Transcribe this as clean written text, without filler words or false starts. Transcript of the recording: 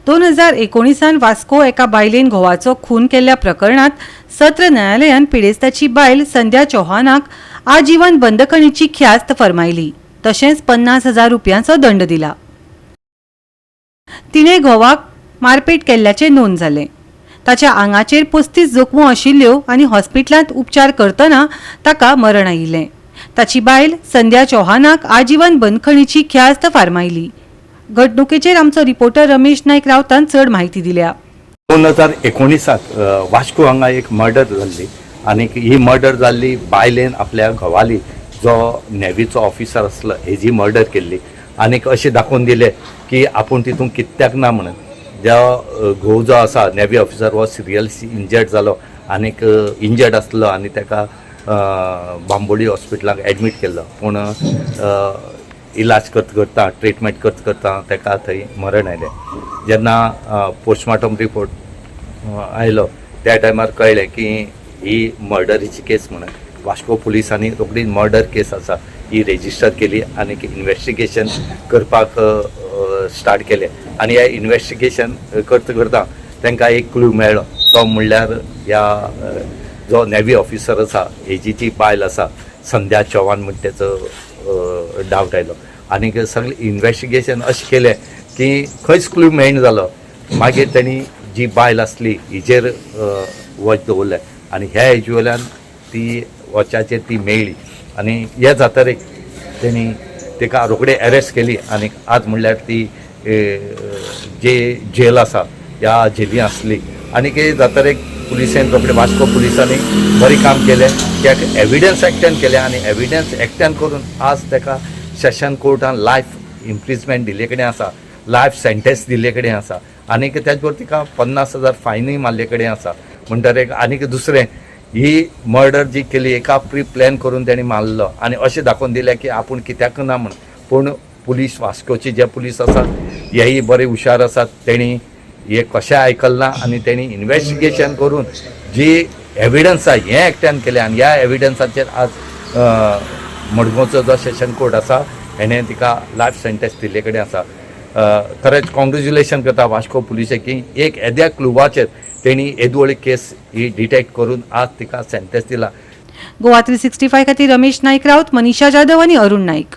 2019 वास्को एका बायलेन घोवाचो खून केल्ल्या प्रकरणात सत्र न्यायालयान पिडेस्ताची बायल संध्या चौहानाक आजीवन बंदखणीची ख्यास्त फरमायली, तशेंच 50,000 रुपयांचो दंड दिला. तिणे घोवाक मारपेट केल्ल्याचे नोंद जाले. ताच्या आंगाचेर 35 जखमो आशिल्ल्यो आनी हॉस्पिटलांत उपचार करतना ताका मरण आयिल्लें. ताची बायल संध्या चौहानाक आजीवन बंदखणीची ख्यास्त फारमायली. घडणुकेचेर आमचो रिपोर्टर रमेश नायक रावतान चड म्हायती दिल्या. 2019 वास्को हांगा एक मर्डर जाल्ली आनी ही मर्डर जाल्ली बायलेन आपल्या घोवाली जो नेव्हीचो ऑफिसर आसलो हेजी मर्डर केल्ली आनीक अशें दाखोवन दिलें की आपूण तितून कित्याक ना म्हणून. जो घोव जो आसा नेव्ही ऑफिसर हो सिरियसली इंजर्ड जालो आनीक इंजर्ड आसलो आनी ताका बांबोळी हॉस्पिटलाक एडमीट केल्लो, पूण इलाज करता ट्रिटमेंट करता ताका थंय मरण आयलें. जेन्ना पोस्टमॉर्टम रिपोर्ट आयलो त्या टायमार कळ्ळें की ही मर्डरीची केस म्हणून वास्को पुलिसांनी रोखडीच मर्डर केस आसा ही रेजिस्टर केली आनी इन्वेस्टिगेशन करपाक स्टार्ट केलें. आनी हे इन्वेस्टिगेशन करता तांकां एक क्लू मेळ्ळो, तो म्हणल्यार ह्या जो नेव्ही ऑफिसर आसा हेजी जी बायल आसा संध्या चौहान म्हणटा तेचो डावट आयलो आनीक सगळें इन्वेस्टिगेशन अशें केलें की खंयच क्लू मेळना जालो. मागीर तेणी जी बायल आसली हिजेर वच दवरलें आनी ह्या हेजे वयल्यान ती वचाचेर ती मेळ्ळी आनी हे जातकीर तेणी ताका रोखडे अरेस्ट केली आनी आज म्हणल्यार ती जे जेल आसा ह्या जेली आसली. आनी कितें जातकीर पुलिसेन रोखडे वास्को पुलिसांनी बरें काम केलें, कित्याक एविडन्स एक्टान केलें आनी एविडन्स एक्टान करून आज ताका सेशन कोर्टान लायफ इम्प्रिजमेंट दिल्ले कडेन आसा, लायफ सेंटेन्स दिल्ले कडेन आसा आनीक त्याच बरोबर तिका 50,000 फायनूय मारले कडेन आसा. म्हणटकीर आनीक दुसरें ही मर्डर जी केली एका प्री प्लॅन करून तेणी मारलो आनी अशें दाखोवन दिलें की आपूण कित्याक ना म्हण. पूण पुलीस वास्कोचे जे पुलीस आसात हेय बरे हुशार आसात, तेणी हे कशें आयकल ना आनी तेणी इन्वेस्टिगेशन करून जी एविडन्स आसा हें एकट्यान केलें आनी ह्या एविडन्साचेर आज मडगांवचो जो सेशन कोर्ट आसा हेणें तिका लायफ सेंटेन्स दिल्ले कडेन आसा. खरेंच कॉंग्रेच्युलेशन करता वास्को पुलिसेक की एक येद्या क्लुबाचेर तेणी येदवळी केस ही डिटेक्ट करून आज तिका सेंटेन्स दिला. गोवा 365 खातीर रमेश नायक रावत, मनीषा जाधव आनी अरुण नायक.